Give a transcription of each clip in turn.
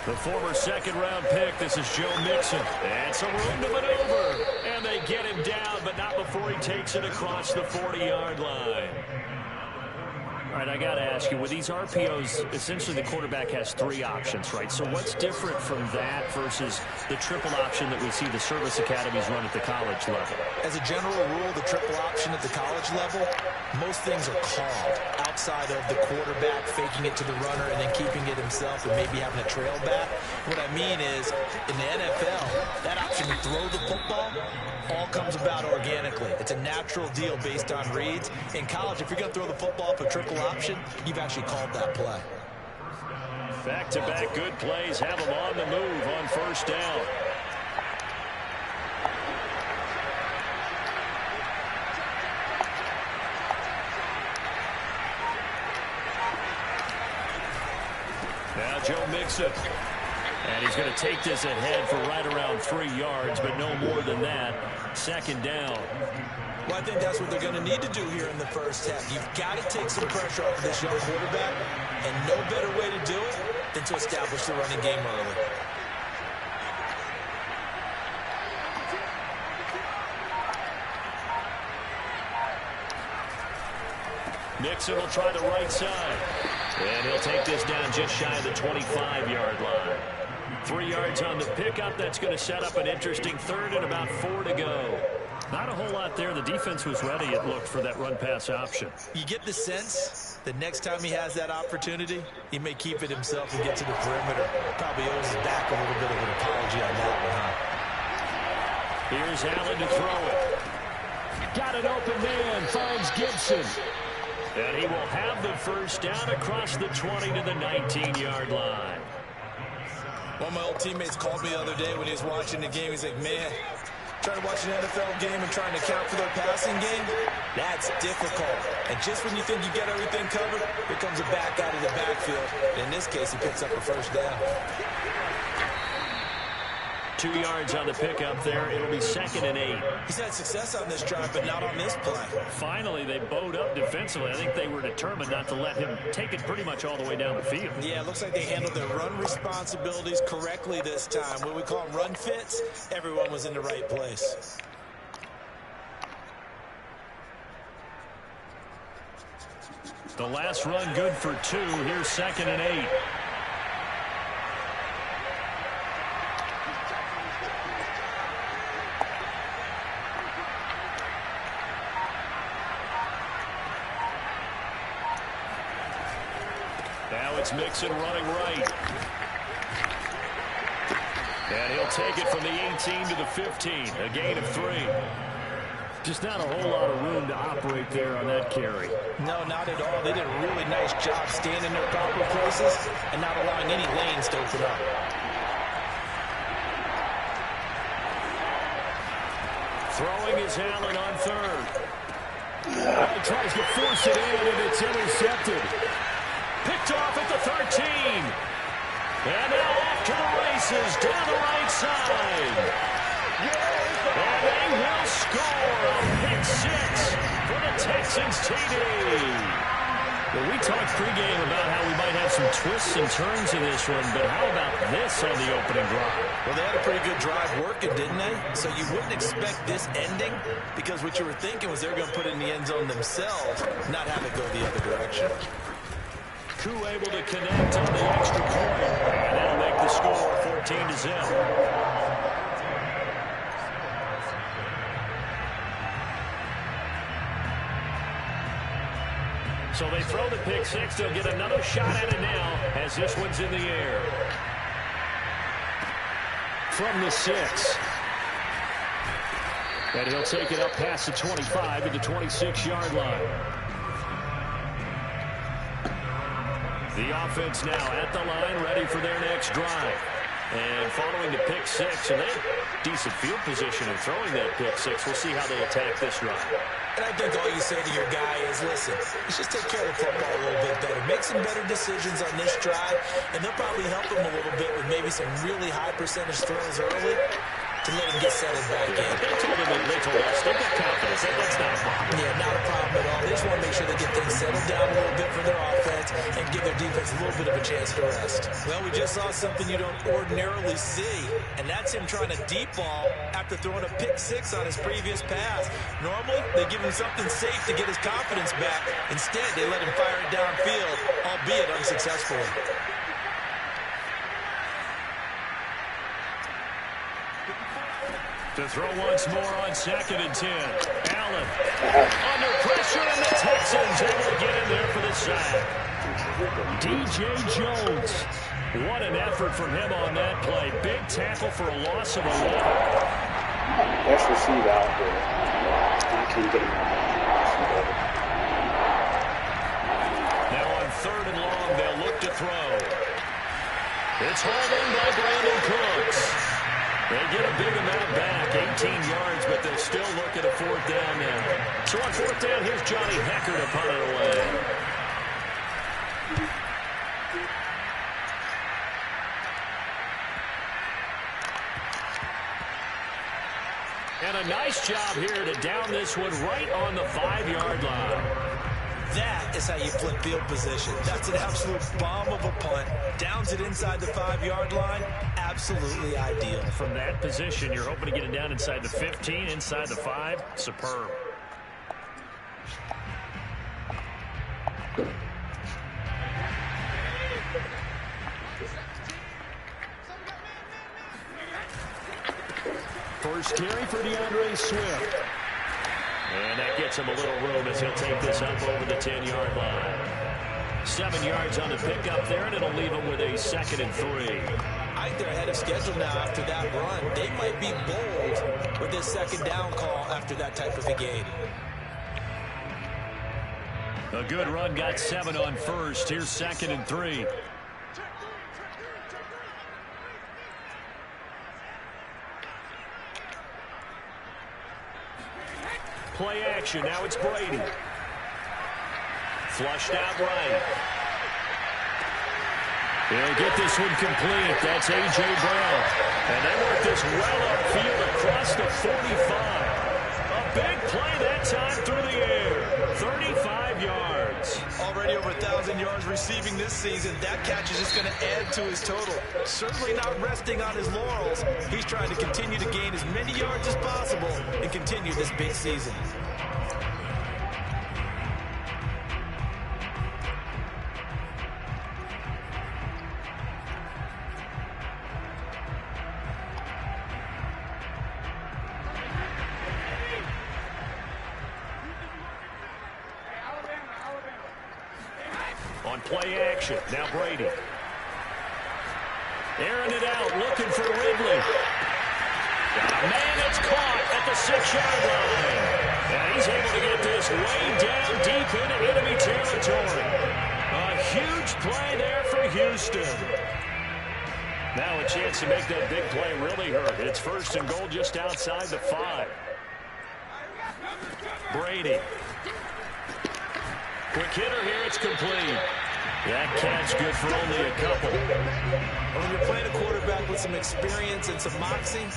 The former second-round pick, this is Joe Mixon. And some room to maneuver. And they get him down, but not before he takes it across the 40-yard line. All right, I got to ask you, with these RPOs, essentially the quarterback has three options, right? So what's different from that versus the triple option that we see the service academies run at the college level? As a general rule, the triple option at the college level, most things are called outside of the quarterback faking it to the runner and then keeping it himself and maybe having a trail back. What I mean is, in the NFL, that option to throw the football all comes about organically. It's a natural deal based on reads. In college, if you're going to throw the football up a triple option, you've actually called that play. Back-to-back good plays have them on the move on first down. Now Joe Mixon. And he's going to take this ahead for right around 3 yards, but no more than that. Second down. Well, I think that's what they're going to need to do here in the first half. You've got to take some pressure off of this young quarterback, and no better way to do it than to establish the running game early. Mixon will try the right side. And he'll take this down just shy of the 25-yard line. 3 yards on the pickup. That's going to set up an interesting third and about 4 to go. Not a whole lot there. The defense was ready, it looked, for that run-pass option. You get the sense that next time he has that opportunity, he may keep it himself and get to the perimeter. Probably owes his back a little bit of an apology on that one, huh? Here's Allen to throw it. Got an open man. Finds Gibson. And he will have the first down across the 20 to the 19-yard line. One of my old teammates called me the other day when he was watching the game. He's like, man, trying to watch an NFL game and trying to account for their passing game, that's difficult. And just when you think you get everything covered, here comes a back out of the backfield. In this case, he picks up a first down. 2 yards on the pickup there. It'll be 2nd and 8. He's had success on this drive, but not on this play. Finally, they bowed up defensively. I think they were determined not to let him take it pretty much all the way down the field. Yeah, it looks like they handled their run responsibilities correctly this time. What we call run fits, everyone was in the right place. The last run good for 2. Here's 2nd and 8. Now it's Mixon running right. And he'll take it from the 18 to the 15. A gain of 3. Just not a whole lot of room to operate there on that carry. No, not at all. They did a really nice job staying in their proper places and not allowing any lanes to open up. Throwing is Allen on 3rd. He tries to force it in, and it's intercepted. Picked off at the 13. And now off to the races down the right side. And they will score a pick 6 for the Texans TD. Well, we talked pregame about how we might have some twists and turns in this one, but how about this on the opening drive? Well, they had a pretty good drive working, didn't they? So you wouldn't expect this ending because what you were thinking was they were going to put it in the end zone themselves, not have it go the other direction. Koo able to connect on the extra point, and that'll make the score 14-0. So they throw the pick 6. They'll get another shot at it now as this one's in the air. From the 6. And he'll take it up past the 25 to the 26-yard line. The offense now at the line, ready for their next drive. And following the pick 6, and they decent field position in throwing that pick 6. We'll see how they attack this drive. And I think all you say to your guy is, listen, let's just take care of the football a little bit better. Make some better decisions on this drive, and they'll probably help him a little bit with maybe some really high percentage throws early. to let him get settled back in. They told us they've got confidence. That's not a problem. Yeah, not a problem at all. They just want to make sure they get things settled down a little bit for their offense and give their defense a little bit of a chance to rest. Well, we just saw something you don't ordinarily see, and that's him trying to deep ball after throwing a pick six on his previous pass. Normally, they give him something safe to get his confidence back. Instead, they let him fire it downfield, albeit unsuccessfully. To throw once more on 2nd and 10. Allen under pressure, and the Texans able to get in there for the sack. DJ Jones. What an effort from him on that play. Big tackle for a loss of 11. Best receiver out there. I can't get him. Now on 3rd and long, they'll look to throw. It's hauled in by Brandon Cooks. They get a big amount back, 18 yards, but they'll still look at a 4th down now. So on 4th down, here's Johnny Hekker to punt it away. And a nice job here to down this one right on the 5-yard line. That is how you flip field position. That's an absolute bomb of a punt. Downs it inside the 5-yard line. Absolutely ideal. From that position, you're hoping to get it down inside the 15, inside the 5. Superb. First carry for DeAndre Swift. And that gets him a little room as he'll take this up over the 10-yard line. 7 yards on the pickup there, and it'll leave him with a 2nd and 3. I think they're ahead of schedule now after that run. They might be bold with this 2nd down call after that type of a game. A good run, got 7 on 1st. Here's 2nd and 3. Play action. Now it's Brady. Flushed out right. He'll get this one complete. That's A.J. Brown. And they work this well upfield across the 45. A big play that time through the air. 35 yards. Already over 1,000 yards receiving this season. That catch is just going to add to his total. Certainly not resting on his laurels. He's trying to continue to gain as many yards as possible and continue this big season. On play action, now Brady. Airing it out, looking for Ridley. Man, it's caught at the 6-yard line. And he's able to get this way down deep into enemy territory. A huge play there for Houston. Now a chance to make that big play really hurt. It's 1st and goal just outside the 5. Brady. Quick hitter here, it's complete. That catch good for only a couple. When you're playing a quarterback with some experience and some moxie,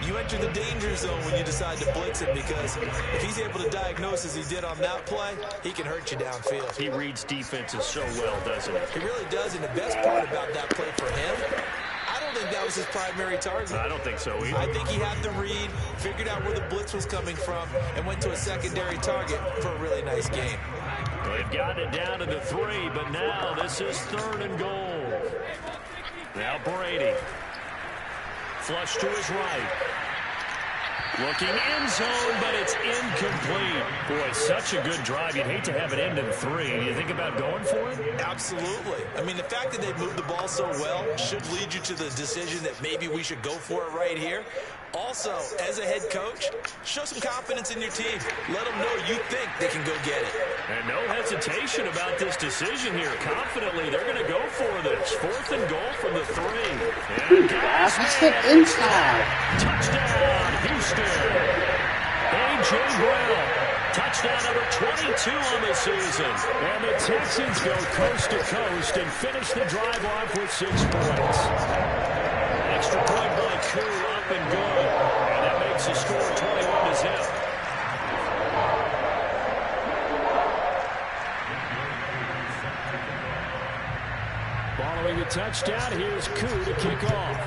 you enter the danger zone when you decide to blitz him, because if he's able to diagnose as he did on that play, he can hurt you downfield. He reads defenses so well, doesn't he? He really does, and the best part about that play for him, I don't think that was his primary target. I don't think so either. I think he had the read, figured out where the blitz was coming from, and went to a secondary target for a really nice game. They've gotten it down to the 3, but now this is 3rd and goal. Now Brady. Flush to his right. Looking end zone, but it's incomplete. Boy, such a good drive. You'd hate to have it end in 3. Do you think about going for it? Absolutely. I mean, the fact that they've moved the ball so well should lead you to the decision that maybe we should go for it right here. Also, as a head coach, show some confidence in your team. Let them know you think they can go get it. And no hesitation about this decision here. Confidently, they're going to go for this. 4th and goal from the 3. Good pass. Let's get inside. Touchdown, Houston. A.J. Brown. Touchdown number 22 on the season. And the Texans go coast to coast and finish the drive off with 6 points. Extra point by Koo, up and good. touchdown. Here's Koo to kick off.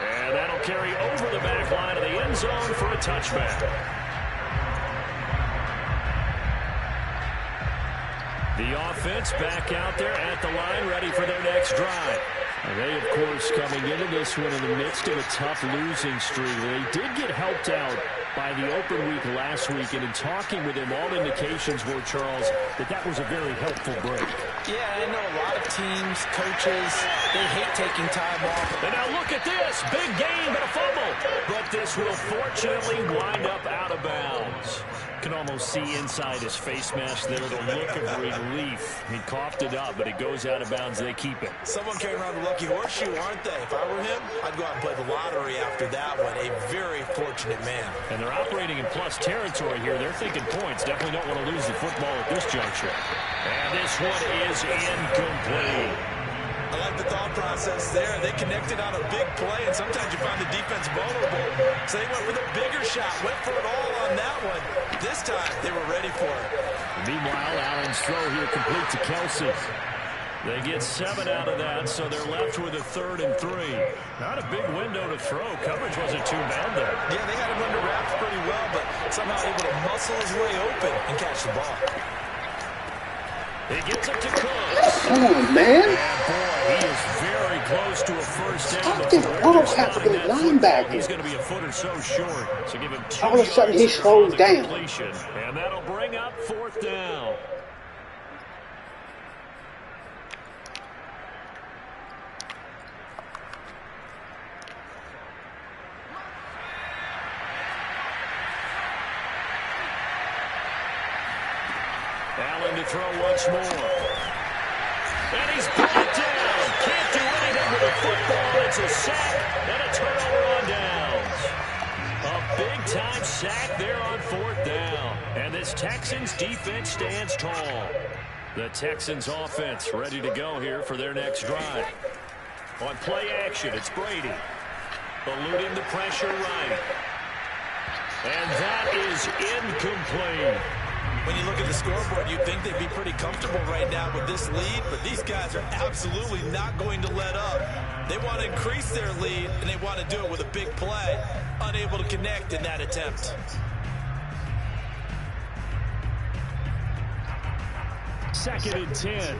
And that'll carry over the back line of the end zone for a touchback. The offense back out there at the line, ready for their next drive. And they, of course, coming into this one in the midst of a tough losing streak. They did get helped out by the open week last week, and in talking with him, all indications were, Charles, that was a very helpful break. Yeah, I know a lot of teams, coaches, they hate taking time off. And now look at this. Big gain, but a fumble. But this will fortunately wind up out of bounds. Can almost see inside his face mask there the look of relief. He coughed it up, but it goes out of bounds. They keep it. Someone carrying around the lucky horseshoe, aren't they? If I were him, I'd go out and play the lottery after that one. A very fortunate man. And they're operating in plus territory here. They're thinking points. Definitely don't want to lose the football at this juncture. And this one is incomplete. I like the thought process there. They connected on a big play, and sometimes you find the defense vulnerable. So they went for the bigger shot, went for it all on that one. This time, they were ready for it. Meanwhile, Allen's throw here complete to Kelsey. They get 7 out of that, so they're left with a 3rd and 3. Not a big window to throw. Coverage wasn't too bad there. Yeah, they had him under wraps pretty well, but somehow able to muscle his way open and catch the ball. He gets it to Cooks. Come on, man. And boy, he is very close to a first down. Stop this ball tackling linebacker. He's going to be a foot or so short. So give him 2 all of a sudden he slows down. And that'll bring up 4th down. Allen to throw once more. And he's brought down. Can't do anything with the football. It's a sack and a turnover on downs. A big-time sack there on 4th down. And this Texans defense stands tall. The Texans offense ready to go here for their next drive. On play action, it's Brady. Eluding the pressure right. And that is incomplete. When you look at the scoreboard, you'd think they'd be pretty comfortable right now with this lead, but these guys are absolutely not going to let up. They want to increase their lead, and they want to do it with a big play. Unable to connect in that attempt. Second and 10.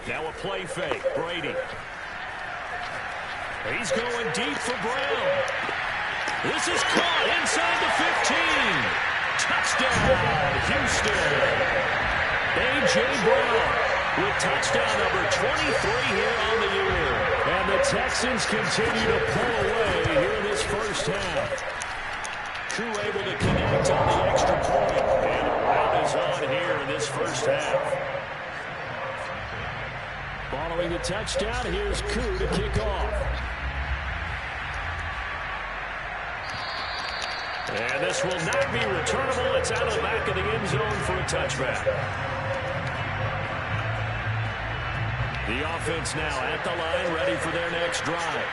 Now a play fake. Brady. He's going deep for Brown. This is caught inside the 15. Touchdown, Houston. A.J. Brown with touchdown number 23 here on the year. And the Texans continue to pull away here in this first half. Koo able to connect on the extra point. And a rout is on here in this first half. Following the touchdown, here's Koo to kick off. And this will not be returnable. It's out of the back of the end zone for a touchback. The offense now at the line, ready for their next drive.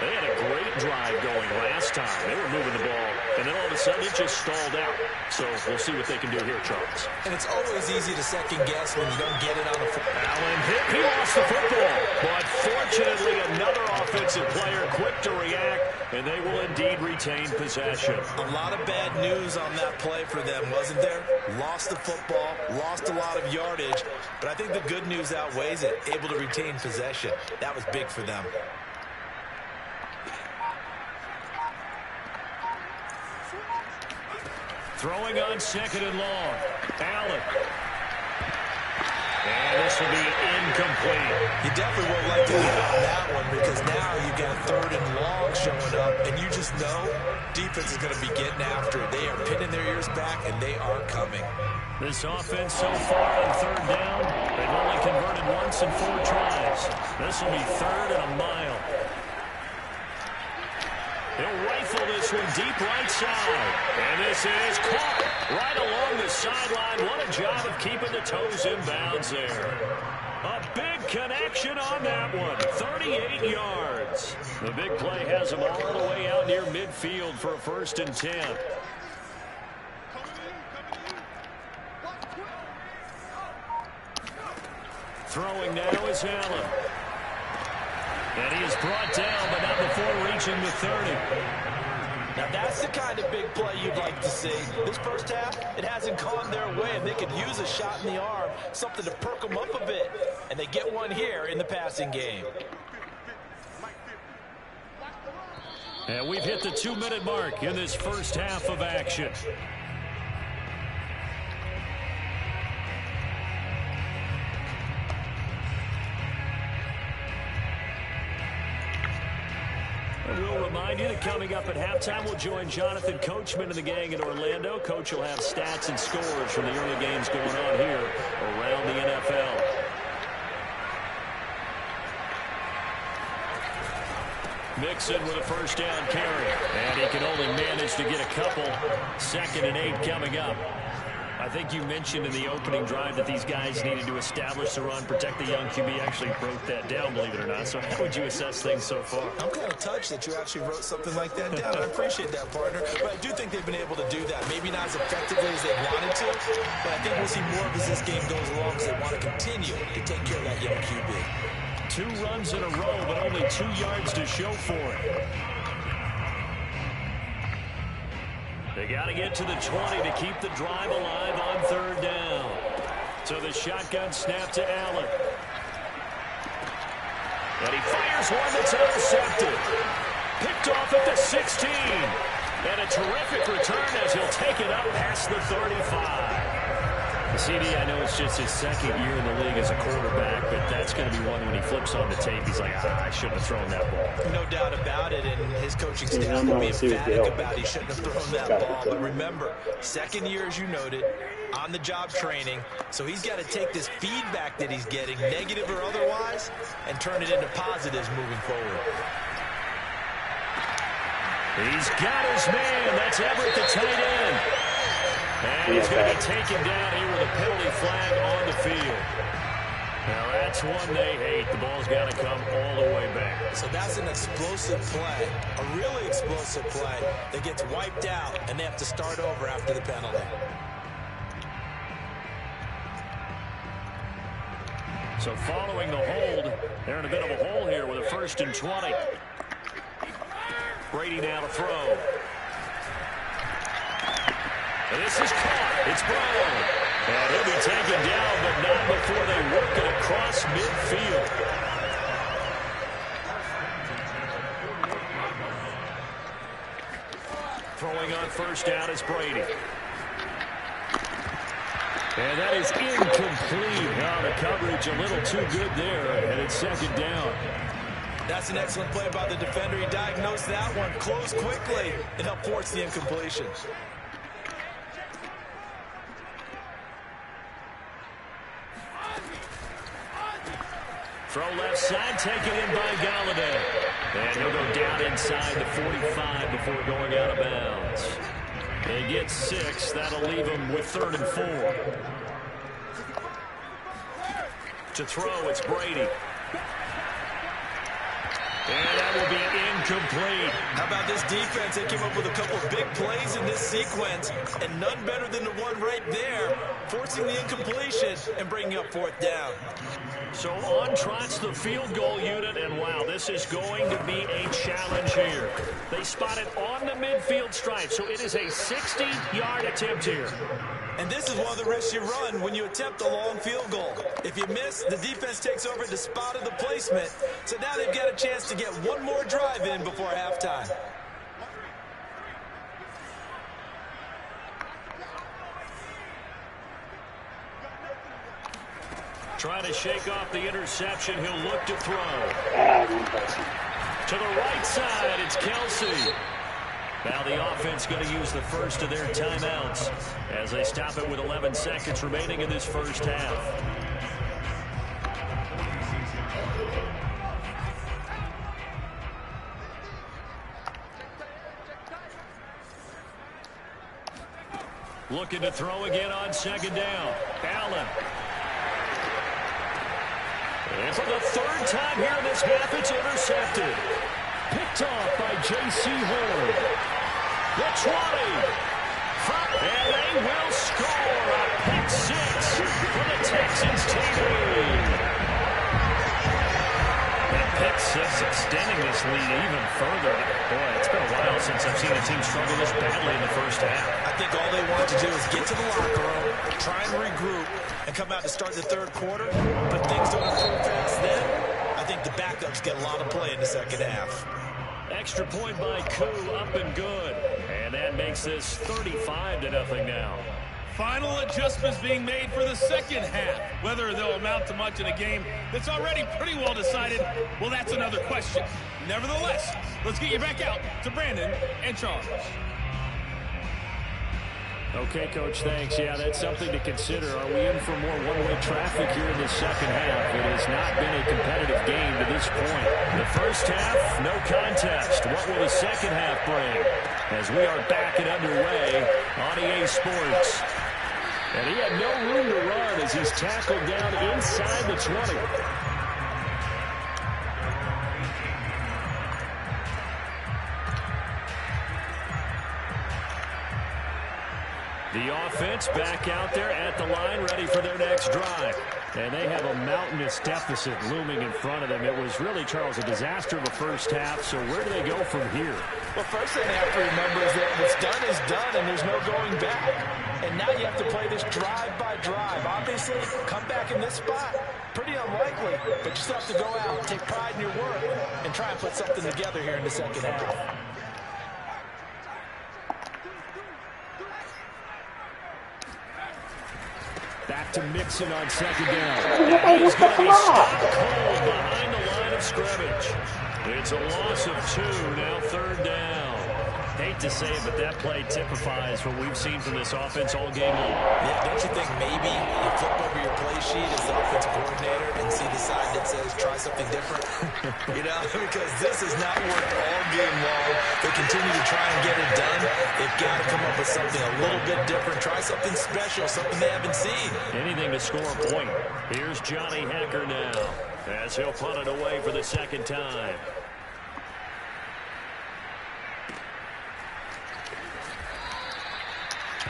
They had a great drive going last time. They were moving the ball, and then all of a sudden it just stalled out. So we'll see what they can do here, Charles. And it's always easy to second guess when you don't get it on the football. Allen hit. He lost the football. But fortunately, another offensive player quick to react, and they will indeed retain possession. A lot of bad news on that play for them, wasn't there? Lost the football, lost a lot of yardage, but I think the good news outweighs it. Able to retain possession. That was big for them. Throwing on 2nd and long. Allen. And this will be incomplete. You definitely won't like to lead on that one because now you got 3rd and long showing up, and you just know defense is going to be getting after it. They are pinning their ears back, and they are coming. This offense so far on 3rd down, they've only converted once in 4 tries. This will be 3rd and a mile. He'll rifle this one deep right side. And this is caught right along the sideline. What a job of keeping the toes in bounds there. A big connection on that one. 38 yards. The big play has him all the way out near midfield for a 1st and 10. Throwing now is Allen. And he is brought down, but not before reaching the 30. Now that's the kind of big play you'd like to see. This first half, it hasn't gone their way, and they could use a shot in the arm, something to perk them up a bit. And they get one here in the passing game. And we've hit the 2-minute mark in this first half of action. And we'll remind you that coming up at halftime, we'll join Jonathan Coachman and the gang in Orlando. Coach will have stats and scores from the early games going on here around the NFL. Mixon with a first down carry. And he can only manage to get a couple. 2nd and 8 coming up. I think you mentioned in the opening drive that these guys needed to establish the run, protect the young QB. Actually broke that down, believe it or not. So how would you assess things so far? I'm kind of touched that you actually wrote something like that down. I appreciate that, partner. But I do think they've been able to do that. Maybe not as effectively as they wanted to, but I think we'll see more of as this game goes along because they want to continue to take care of that young QB. 2 runs in a row, but only 2 yards to show for it. They got to get to the 20 to keep the drive alive on 3rd down. So the shotgun snap to Allen. And he fires one that's intercepted. Picked off at the 16. And a terrific return as he'll take it up past the 35. CD, I know it's just his 2nd year in the league as a quarterback, but that's going to be one when he flips on the tape. He's like, I shouldn't have thrown that ball. No doubt about it, and his coaching staff will be emphatic about he shouldn't have thrown that ball. But remember, 2nd year, as you noted, on-the-job training, so he's got to take this feedback that he's getting, negative or otherwise, and turn it into positives moving forward. He's got his man. That's Everett, the tight end. And he's going to be taken down here with a penalty flag on the field. Now that's one they hate. The ball's got to come all the way back. So that's an explosive play, a really explosive play that gets wiped out, and they have to start over after the penalty. So following the hold, they're in a bit of a hole here with a 1st and 20. Brady now to throw. And this is caught. It's Brown. And he'll be taken down, but not before they work it across midfield. Throwing on 1st down is Brady. And that is incomplete. Now the coverage a little too good there, and it's 2nd down. That's an excellent play by the defender. He diagnosed that one, closed quickly, and helped force the incompletion. Throw left side, taken in by Galladay. And he'll go down inside the 45 before going out of bounds. They get 6. That'll leave them with 3rd and 4. To throw, it's Brady. And that will be incomplete. How about this defense? They came up with a couple of big plays in this sequence, and none better than the one right there, forcing the incompletion and bringing up 4th down. So on trots the field goal unit, and wow, this is going to be a challenge here. They spot it on the midfield stripe, so it is a 60-yard attempt here. And this is one of the risks you run when you attempt a long field goal. If you miss, the defense takes over the spot of the placement, so now they've got a chance to get one more drive in before halftime. Trying to shake off the interception. He'll look to throw. To the right side, it's Kelsey. Now the offense going to use the first of their timeouts as they stop it with 11 seconds remaining in this first half. Looking to throw again on 2nd down. Allen. And for the 3rd time here in this half, it's intercepted. Picked off by J.C. Horn. The 20. And they will score a pick 6 for the Texans team. extending this lead even further. Boy, it's been a while since I've seen a team struggle this badly in the first half. I think all they want to do is get to the locker room, try and regroup, and come out to start the third quarter. But things don't improve fast then. I think the backups get a lot of play in the second half. Extra point by Koo, up and good. And that makes this 35-0 now. Final adjustments being made for the second half. Whether they'll amount to much in a game that's already pretty well decided, well, that's another question. Nevertheless, let's get you back out to Brandon and Charles. Okay, Coach, thanks. Yeah, that's something to consider. Are we in for more one-way traffic here in the second half? It has not been a competitive game to this point. The first half, no contest. What will the second half bring? As we are back and underway on EA Sports. And he had no room to run as he's tackled down inside the 20. The offense back out there at the line, ready for their next drive. And they have a mountainous deficit looming in front of them. It was really, Charles, a disaster of a first half. So where do they go from here? Well, first thing they have to remember is that what's done is done, and there's no going back. And now you have to play this drive by drive. Obviously, come back in this spot, pretty unlikely. But you still have to go out, take pride in your work, and try and put something together here in the second half. Back to Mixon on second down. And he's going to be stopped cold behind the line of scrimmage. It's a loss of 2, now third down. Hate to say it, but that play typifies what we've seen from this offense all game long. Yeah, don't you think maybe you flip over your play sheet as the offensive coordinator and see the side that says try something different? You know, because this has not worked all game long. They continue to try and get it done. They've got to come up with something a little bit different. Try something special, something they haven't seen. Anything to score a point. Here's Johnny Hekker now as he'll punt it away for the second time.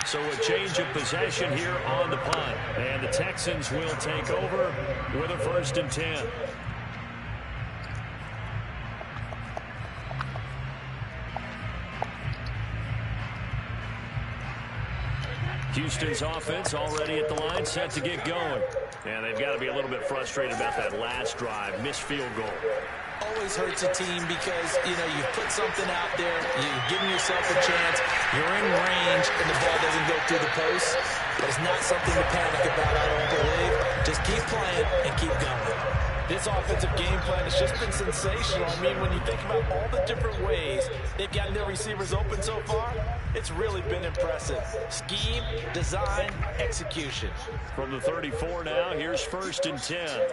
So a change of possession here on the punt. And the Texans will take over with a 1st and 10. Houston's offense already at the line, set to get going. And they've got to be a little bit frustrated about that last drive, missed field goal. Always hurts a team because, you know, you put something out there, you're giving yourself a chance, you're in range, and the ball doesn't go through the post. But it's not something to panic about, I don't believe. Just keep playing and keep going. This offensive game plan has just been sensational. I mean, when you think about all the different ways they've gotten their receivers open so far, it's really been impressive. Scheme, design, execution. From the 34 now, here's 1st and 10.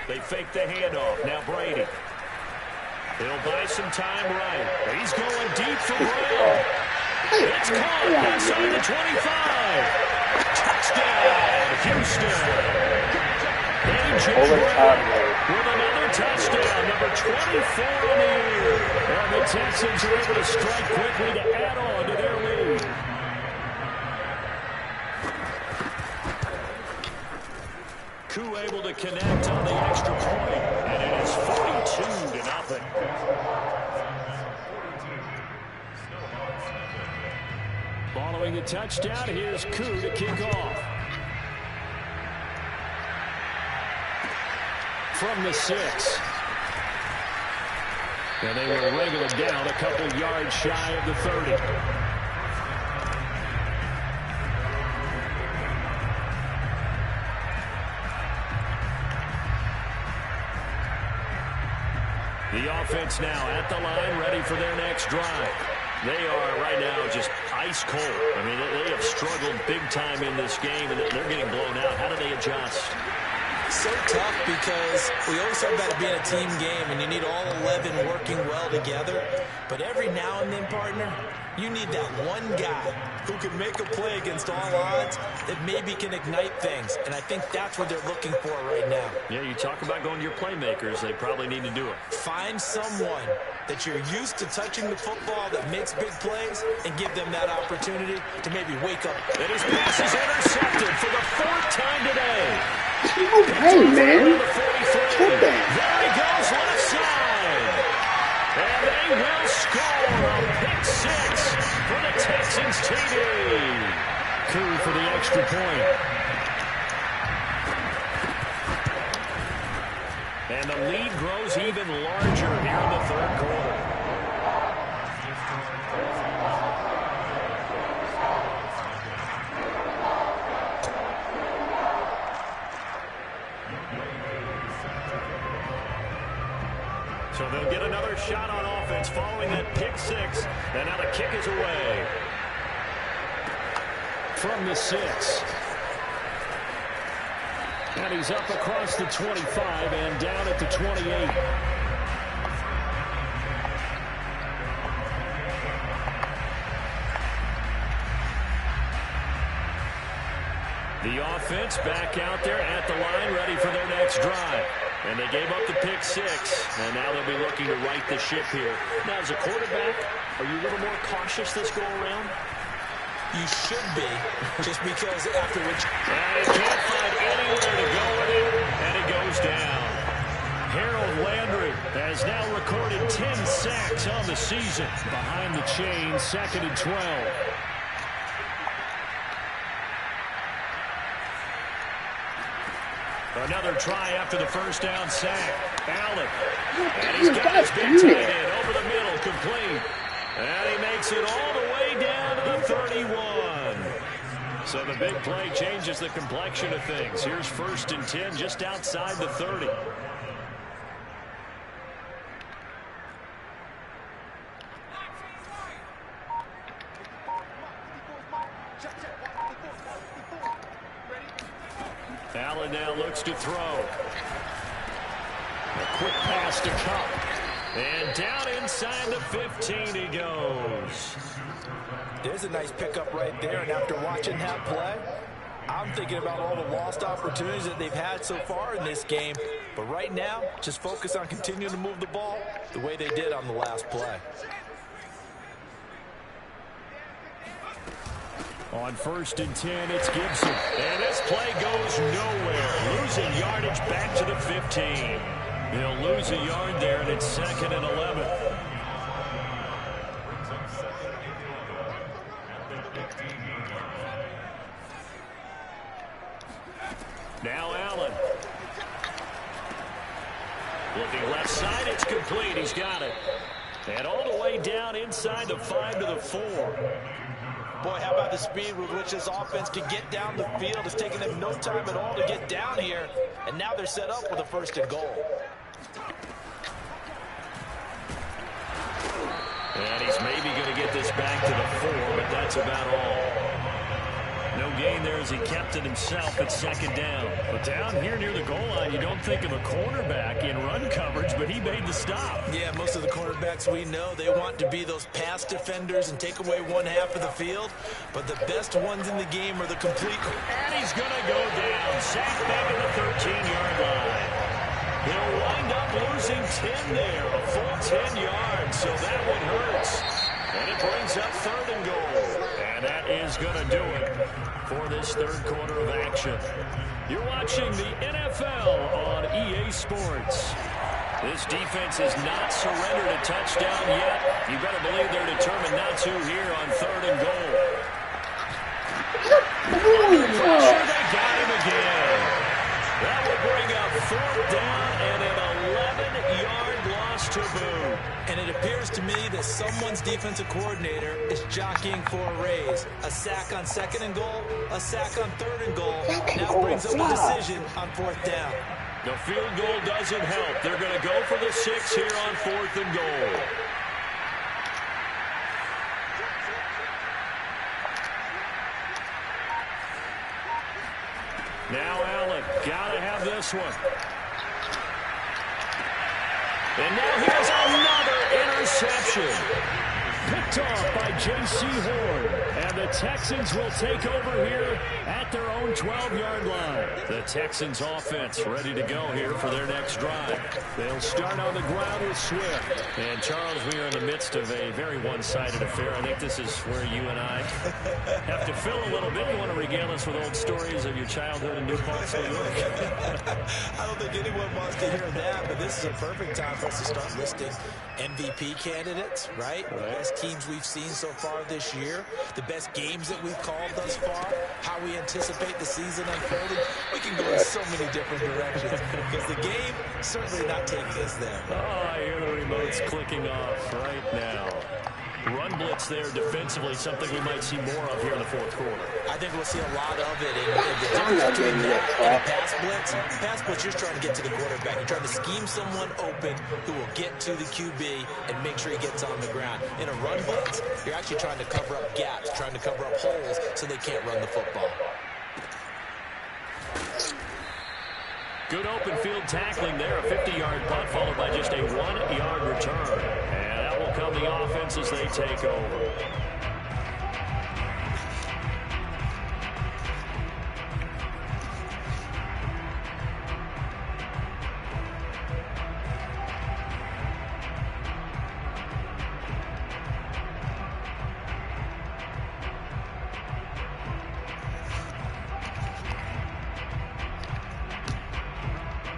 They fake the handoff. Now Brady. He'll buy some time right. He's going deep for Brown. It's caught inside the 25. Touchdown, Houston. A.J. Brown with another touchdown, number 24 on the year. And the Texans are able to strike quickly to add on to their lead. Koo able to connect on the extra point, and it is 42-0. Following the touchdown, here's Koo to kick off. From the 6. And they will wrangle it down a couple yards shy of the 30. The offense now at the line, ready for their next drive. They are right now just ice cold. I mean, they have struggled big time in this game, and they're getting blown out. How do they adjust? So tough because we always talk about it being a team game, and you need all 11 working well together. But every now and then, partner, you need that one guy who can make a play against all odds that maybe can ignite things. And I think that's what they're looking for right now. Yeah, you talk about going to your playmakers. They probably need to do it. Find someone that you're used to touching the football that makes big plays and give them that opportunity to maybe wake up. And his pass is intercepted for the 4th time today. Hey, man. Get that. There he goes, left side. And they will score a pick six for the Texans TD. Koo for the extra point. And the lead grows even larger here in the third quarter. So they'll get another shot on offense following that pick six. And now the kick is away. From the 6. And he's up across the 25 and down at the 28. The offense back out there at the line, ready for their next drive. And they gave up the pick six, and now they'll be looking to right the ship here. Now, as a quarterback, are you a little more cautious this go around? You should be, just because after which... And he can't find anywhere to go with it, and it goes down. Harold Landry has now recorded 10 sacks on the season. Behind the chain, 2nd and 12. Another try after the first down sack. Allen. And he's got his big tight end over the middle, complete. And he makes it all the way down to the 31. So the big play changes the complexion of things. Here's 1st and 10 just outside the 30. Allen now looks to throw. A quick pass to Kupp. And down inside the 15 he goes. There's a nice pickup right there, and after watching that play, I'm thinking about all the lost opportunities that they've had so far in this game. But right now, just focus on continuing to move the ball the way they did on the last play. On 1st and 10, it's Gibson. And this play goes nowhere. Losing yardage back to the 15. He'll lose a yard there, and it's 2nd and 11. Now Allen. Looking left side, it's complete. He's got it. And all the way down inside the 5 to the 4. Boy, how about the speed with which this offense can get down the field? It's taking them no time at all to get down here. And now they're set up with a 1st and goal. And he's maybe going to get this back to the 4, but that's about all. No gain there as he kept it himself at 2nd down. But down here near the goal line, you don't think of a cornerback in run coverage, but he made the stop. Yeah, most of the cornerbacks we know, they want to be those pass defenders and take away one half of the field. But the best ones in the game are the complete. And he's going to go down. Sacked back at the 13-yard line. He'll wind up losing 10 there, a full 10 yards, so that one hurts. And it brings up 3rd and goal. And that is going to do it for this third quarter of action. You're watching the NFL on EA Sports. This defense has not surrendered a touchdown yet. You better believe they're determined not to here on 3rd and goal. Under pressure, they got him again. That will bring up 4th down and an 11-yard loss to boot. And it appears to me that someone's defensive coordinator is jockeying for a raise. A sack on 2nd and goal, a sack on 3rd and goal. Now brings up a decision on 4th down. The field goal doesn't help. They're going to go for the 6 here on 4th and goal. Now Allen, got to have this one. And now here's another interception. Picked picked off by J.C. Horn. And the Texans will take over here at their own 12-yard line. The Texans offense ready to go here for their next drive. They'll start on the ground with Swift. And Charles, we are in the midst of a very one-sided affair. I think this is where you and I have to fill a little bit. You want to regale us with old stories of your childhood in New Paltz, New York? I don't think anyone wants to hear that, but this is a perfect time for us to start listing MVP candidates, right? The best teams we've seen so far this year, the best games that we've called thus far, how we anticipate the season unfolding. We can go in so many different directions because the game certainly not taking us there. Oh, I hear the remotes clicking off right now. Run blitz there defensively, something we might see more of here in the fourth quarter. I think we'll see a lot of it. And the difference between that and a pass blitz, you're trying to get to the quarterback. You're trying to scheme someone open who will get to the QB and make sure he gets on the ground. In a run blitz, you're actually trying to cover up gaps, trying to cover up holes so they can't run the football. Good open field tackling there. A 50-yard punt followed by just a 1-yard return. And that will come the offense as they take over.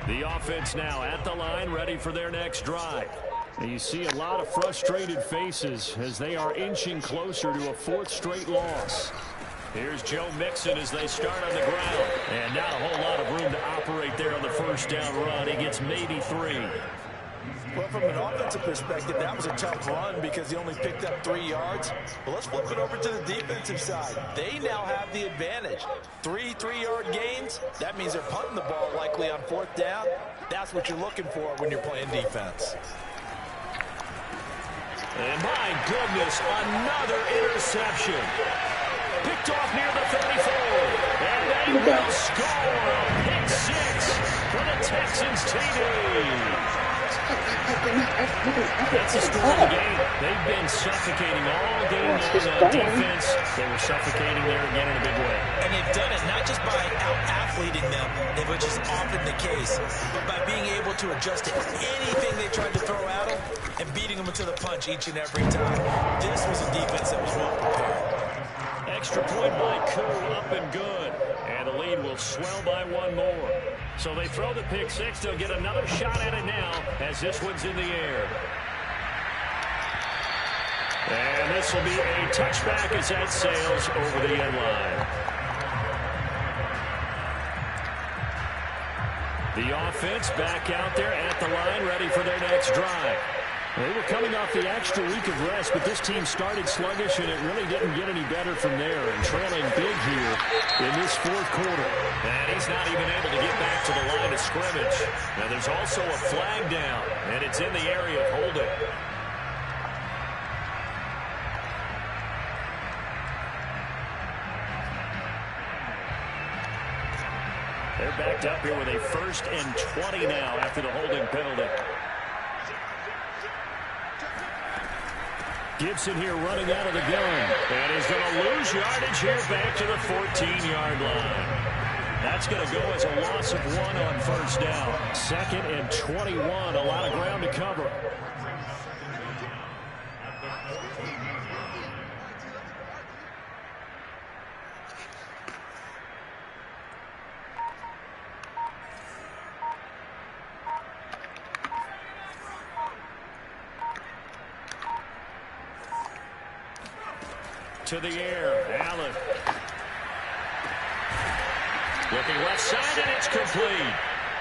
The offense now at the line, ready for their next drive. And you see a lot of frustrated faces as they are inching closer to a fourth straight loss. Here's Joe Mixon as they start on the ground. And not a whole lot of room to operate there on the first down run. He gets maybe 3. Well, from an offensive perspective, that was a tough run because he only picked up 3 yards. But let's flip it over to the defensive side. They now have the advantage. 3 3-yard gains. That means they're punting the ball likely on fourth down. That's what you're looking for when you're playing defense. And my goodness, another interception. Picked off near the 34. And they will score a pick 6 for the Texans TD. That's the story of the game. They've been suffocating all game long on defense. They were suffocating there again in a big way. And they've done it not just by out-athleting them, which is often the case, but by being able to adjust to anything they tried to throw at them and beating them to the punch each and every time. This was a defense that was well prepared. Extra point by Koo, up and good. And the lead will swell by 1 more. So they throw the pick 6. They'll get another shot at it now as this one's in the air. And this will be a touchback as that sails over the end line. The offense back out there at the line, ready for their next drive. They were coming off the extra week of rest, but this team started sluggish, and it really didn't get any better from there. And trailing big here in this fourth quarter. And he's not even able to get back to the line of scrimmage. Now there's also a flag down, and it's in the area of holding. They're backed up here with a 1st and 20 now after the holding penalty. Gibson here running out of the gun. And he's going to lose yardage here back to the 14-yard line. That's going to go as a loss of 1 on first down. 2nd and 21. A lot of ground to cover. To the air, Allen. Looking left side, and it's complete.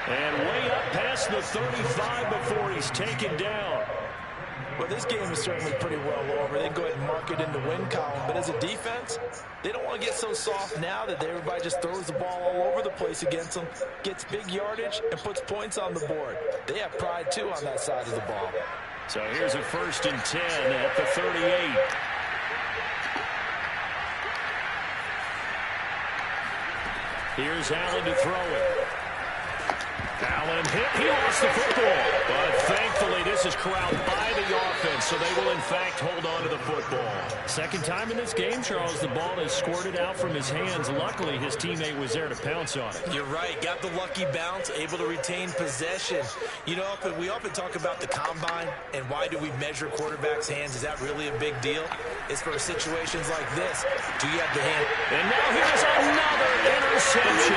And way up past the 35 before he's taken down. Well, this game is certainly pretty well over. They can go ahead and mark it in the win column. But as a defense, they don't want to get so soft now that everybody just throws the ball all over the place against them, gets big yardage, and puts points on the board. They have pride, too, on that side of the ball. So here's a 1st and 10 at the 38. Here's Allen to throw it. Allen hit. He lost the football. But thankfully, this is corralled by the offense, so they will, in fact, hold on to the football. Second time in this game, Charles, the ball is squirted out from his hands. Luckily, his teammate was there to pounce on it. You're right. Got the lucky bounce, able to retain possession. You know, we often talk about the combine and why do we measure quarterbacks' hands. Is that really a big deal? It's for situations like this. Do you have the hand? And now here's another interception.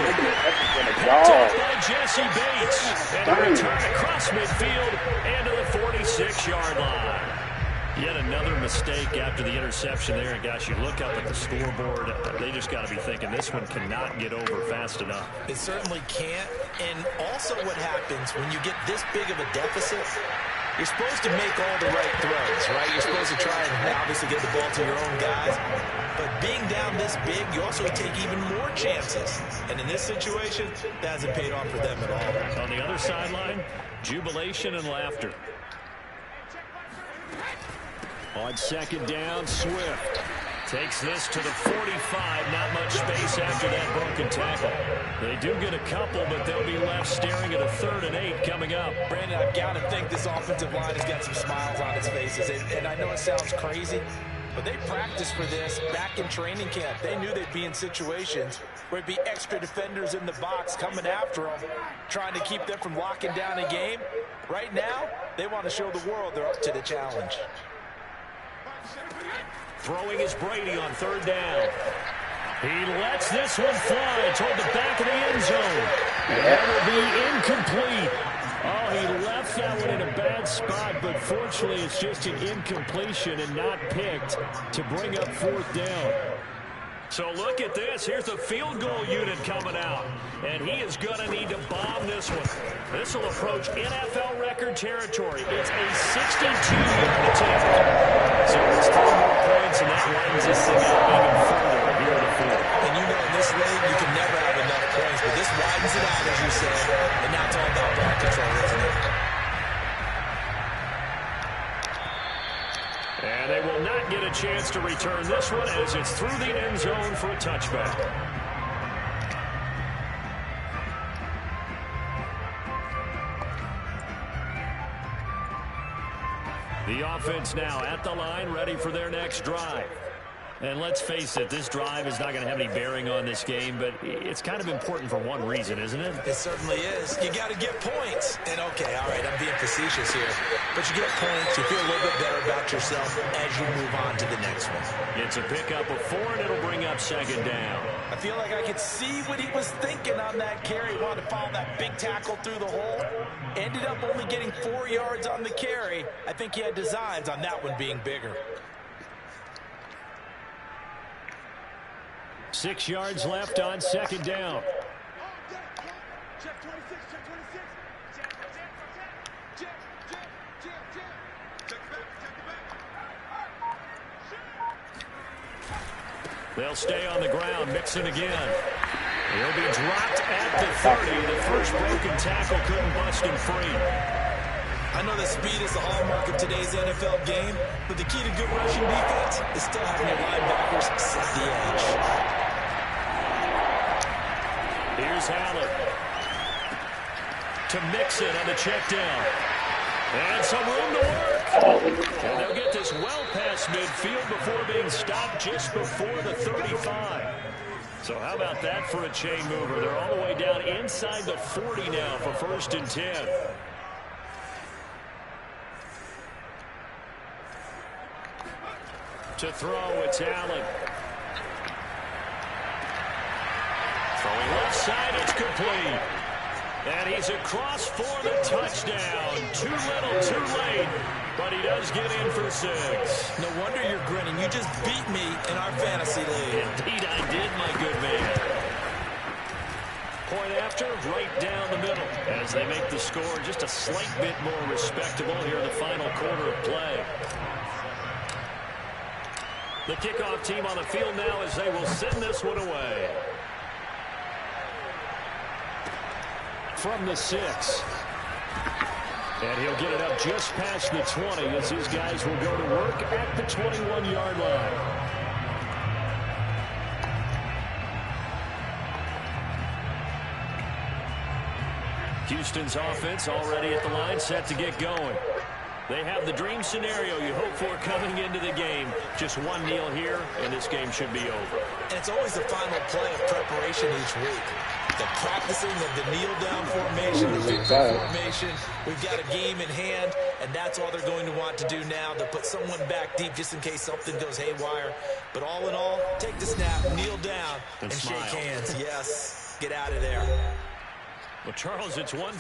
Picked up by Jesse Bates. And a return across midfield and to the 46-yard line. Yet another mistake after the interception there. And, gosh, you look up at the scoreboard, they just got to be thinking this one cannot get over fast enough. It certainly can't. And also what happens when you get this big of a deficit, you're supposed to make all the right throws, right? You're supposed to try and obviously get the ball to your own guys. But being down this big, you also take even more chances. And in this situation, that hasn't paid off for them at all. On the other sideline, jubilation and laughter. On second down, Swift takes this to the 45. Not much space after that broken tackle. They do get a couple, but they'll be left staring at a 3rd and 8 coming up. Brandon, I've got to think this offensive line has got some smiles on its faces. And I know it sounds crazy, but they practiced for this back in training camp. They knew they'd be in situations where it'd be extra defenders in the box coming after them, trying to keep them from locking down a game. Right now, they want to show the world they're up to the challenge. Throwing is Brady on 3rd down. He lets this one fly toward the back of the end zone. And that will be incomplete. Oh, he left that one in a bad spot, but fortunately it's just an incompletion and not picked to bring up 4th down. So look at this. Here's the field goal unit coming out. And he is going to need to bomb this one. This will approach NFL record territory. It's a 62-yard attempt. So it's 3 more points, and that widens this thing out even further here in the 4th. And you know in this league, you can never have enough points. But this widens it out, as you said. And now it's all about ball control, isn't it? And they will not get a chance to return this one as it's through the end zone for a touchback. The offense now at the line, ready for their next drive. And let's face it, this drive is not going to have any bearing on this game, but it's kind of important for one reason, isn't it? It certainly is. You got to get points. And, okay, all right, I'm being facetious here. But you get points, you feel a little bit better about yourself as you move on to the next one. It's a pickup of 4, and it'll bring up 2nd down. I feel like I could see what he was thinking on that carry. He wanted to follow that big tackle through the hole. Ended up only getting 4 yards on the carry. I think he had designs on that one being bigger. 6 yards left on 2nd down. They'll stay on the ground. Mixon again. He'll be dropped at the 30. The first broken tackle couldn't bust him free. I know that speed is the hallmark of today's NFL game, but the key to good rushing defense is still having your linebackers set the edge. Here's Allen. To Mixon on the check down. And some room to work. And they'll get this well past midfield before being stopped just before the 35. So how about that for a chain mover? They're all the way down inside the 40 now for 1st and 10. To throw, it's Allen. Throwing left side, it's complete. And he's across for the touchdown. Too little, too late. But he does get in for 6. No wonder you're grinning. You just beat me in our fantasy league. Indeed I did, my good man. Point after, right down the middle. As they make the score just a slight bit more respectable here in the final quarter of play. The kickoff team on the field now as they will send this one away. From the 6. And he'll get it up just past the 20 as his guys will go to work at the 21-yard line. Houston's offense already at the line, set to get going. They have the dream scenario you hope for coming into the game. Just one kneel here, and this game should be over. And it's always the final play of preparation each week. The practicing of the kneel-down formation, the victory formation. We've got a game in hand, and that's all they're going to want to do now. They'll put someone back deep just in case something goes haywire. But all in all, take the snap, kneel down, and shake hands. Yes, get out of there. Well, Charles, it's one thing.